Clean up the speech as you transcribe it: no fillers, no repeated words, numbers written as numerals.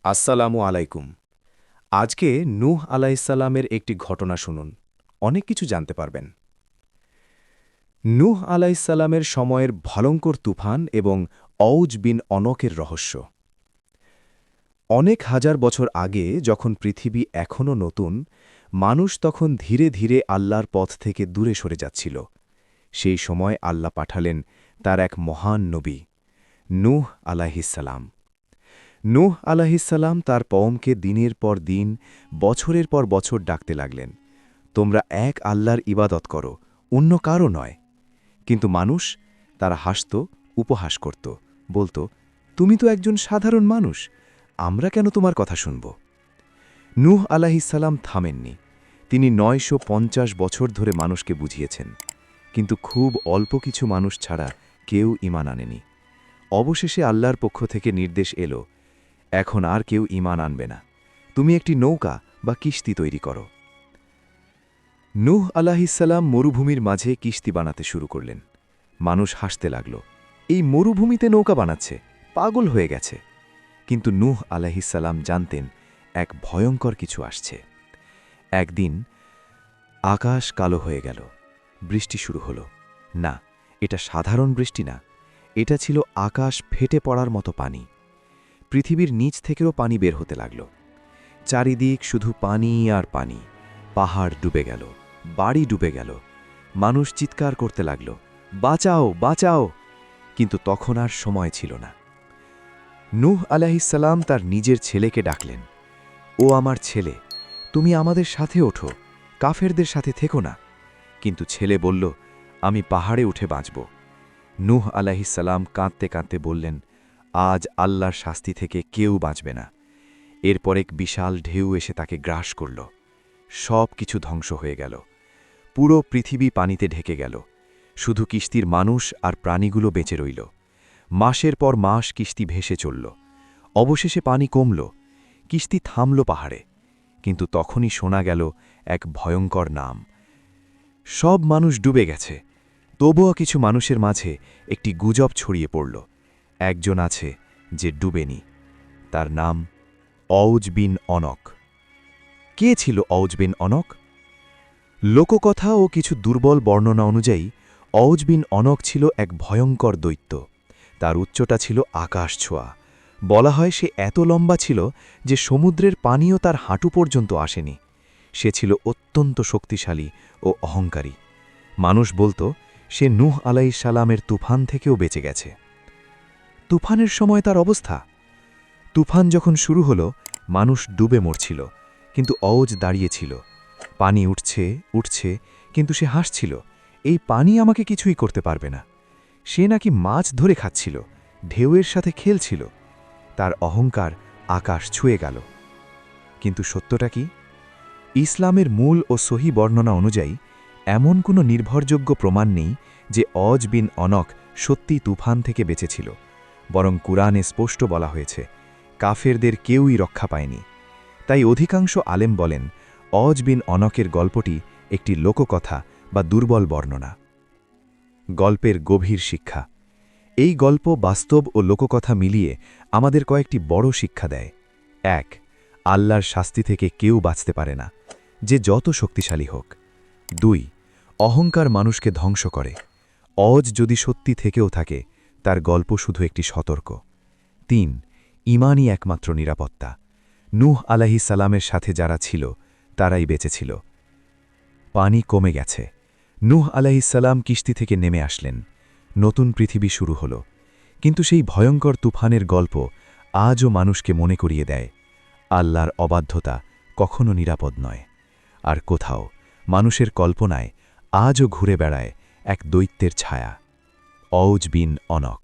আসসালামু আলাইকুম। আজকে নূহ আলাইহিসসালামের একটি ঘটনা শুনুন। অনেক কিছু জানতে পারবেন। নূহ আলাইহিসসালামের সময়ের ভয়ঙ্কর তুফান এবং অউজ বিন অনকের রহস্য। অনেক হাজার বছর আগে যখন পৃথিবী এখনও নতুন, মানুষ তখন ধীরে ধীরে আল্লাহর পথ থেকে দূরে সরে যাচ্ছিল। সেই সময় আল্লাহ পাঠালেন তার এক মহান নবী, নূহ আলাইহিসসালাম। নূহ আলাইহিসসালাম তার কওমকে দিনের পর দিন, বছরের পর বছর ডাকতে লাগলেন, তোমরা এক আল্লাহর ইবাদত করো, অন্য কারও নয়। কিন্তু মানুষ, তারা হাসত, উপহাস করত, বলত, তুমি তো একজন সাধারণ মানুষ, আমরা কেন তোমার কথা শুনব? নূহ আলাইহিসসালাম থামেননি। তিনি ৯৫০ বছর ধরে মানুষকে বুঝিয়েছেন, কিন্তু খুব অল্প কিছু মানুষ ছাড়া কেউ ঈমান আনেনি। অবশেষে আল্লাহর পক্ষ থেকে নির্দেশ এলো, এখন আর কেউ ঈমান আনবে না, তুমি একটি নৌকা বা কিস্তি তৈরি করো। নূহ আলাইহিসসালাম মরুভূমির মাঝে কিস্তি বানাতে শুরু করলেন। মানুষ হাসতে লাগল, এই মরুভূমিতে নৌকা বানাচ্ছে, পাগল হয়ে গেছে। কিন্তু নূহ আলাইহিসসালাম জানতেন এক ভয়ঙ্কর কিছু আসছে। একদিন আকাশ কালো হয়ে গেল, বৃষ্টি শুরু হলো। না, এটা সাধারণ বৃষ্টি না, এটা ছিল আকাশ ফেটে পড়ার মতো পানি। পৃথিবীর নিচ থেকেও পানি বের হতে লাগল। চারিদিক শুধু পানি আর পানি। পাহাড় ডুবে গেল, বাড়ি ডুবে গেল। মানুষ চিৎকার করতে লাগল, বাঁচাও, বাঁচাও! কিন্তু তখন আর সময় ছিল না। নূহ আলাইহিসসালাম তার নিজের ছেলেকে ডাকলেন, ও আমার ছেলে, তুমি আমাদের সাথে ওঠো, কাফেরদের সাথে থেকো না। কিন্তু ছেলে বলল, আমি পাহাড়ে উঠে বাঁচব। নূহ আলাইহিসসালাম কাঁদতে কাঁদতে বললেন, আজ আল্লাহর শাস্তি থেকে কেউ বাঁচবে না। এরপর এক বিশাল ঢেউ এসে তাকে গ্রাস করল। সব কিছু ধ্বংস হয়ে গেল। পুরো পৃথিবী পানিতে ঢেকে গেল। শুধু কিস্তির মানুষ আর প্রাণীগুলো বেঁচে রইল। মাসের পর মাস কিস্তি ভেসে চলল। অবশেষে পানি কমল, কিস্তি থামল পাহাড়ে। কিন্তু তখনই শোনা গেল এক ভয়ঙ্কর নাম। সব মানুষ ডুবে গেছে, তবুও কিছু মানুষের মাঝে একটি গুজব ছড়িয়ে পড়ল, একজন আছে যে ডুবেনি। তার নাম অউজ বিন অনক। কে ছিল অউজ বিন অনক? লোককথা ও কিছু দুর্বল বর্ণনা অনুযায়ী অউজ বিন অনক ছিল এক ভয়ঙ্কর দৈত্য। তার উচ্চতা ছিল আকাশ ছোঁয়া। বলা হয় সে এত লম্বা ছিল যে সমুদ্রের পানিও তার হাঁটু পর্যন্ত আসেনি। সে ছিল অত্যন্ত শক্তিশালী ও অহংকারী। মানুষ বলত সে নূহ আলাইহিসসালামের তুফান থেকেও বেঁচে গেছে। তুফানের সময় তার অবস্থা, তুফান যখন শুরু হলো, মানুষ ডুবে মরছিল, কিন্তু অউজ দাঁড়িয়েছিল। পানি উঠছে উঠছে, কিন্তু সে হাসছিল, এই পানি আমাকে কিছুই করতে পারবে না। সে নাকি মাছ ধরে খাচ্ছিল, ঢেউয়ের সাথে খেলছিল। তার অহংকার আকাশ ছুঁয়ে গেল। কিন্তু সত্যটা কি? ইসলামের মূল ও সহি বর্ণনা অনুযায়ী এমন কোনো নির্ভরযোগ্য প্রমাণ নেই যে অজ বিন অনক সত্যি তুফান থেকে বেঁচেছিল। বরং কুরআনে স্পষ্ট বলা হয়েছে, কাফেরদের কেউই রক্ষা পায়নি। তাই অধিকাংশ আলেম বলেন, অজ বিন অনকের গল্পটি একটি লোককথা বা দুর্বল বর্ণনা। গল্পের গভীর শিক্ষা। এই গল্প বাস্তব ও লোককথা মিলিয়ে আমাদের কয়েকটি বড় শিক্ষা দেয়। ১. আল্লাহর শাস্তি থেকে কেউ বাঁচতে পারে না, যে যত শক্তিশালী হোক। ২. অহংকার মানুষকে ধ্বংস করে। অজ যদি সত্যি থেকেও থাকে, তার গল্প শুধু একটি সতর্ক। ৩. ঈমানই একমাত্র নিরাপত্তা। নূহ আলাইহিসসালামের সাথে যারা ছিল, তারাই বেঁচেছিল। পানি কমে গেছে। নূহ আলাইহিসসালাম কিস্তি থেকে নেমে আসলেন। নতুন পৃথিবী শুরু হল। কিন্তু সেই ভয়ঙ্কর তুফানের গল্প আজও মানুষকে মনে করিয়ে দেয়, আল্লাহর অবাধ্যতা কখনো নিরাপদ নয়। আর কোথাও মানুষের কল্পনায় আজও ঘুরে বেড়ায় এক দৈত্যের ছায়া, অউজ বিন অনক।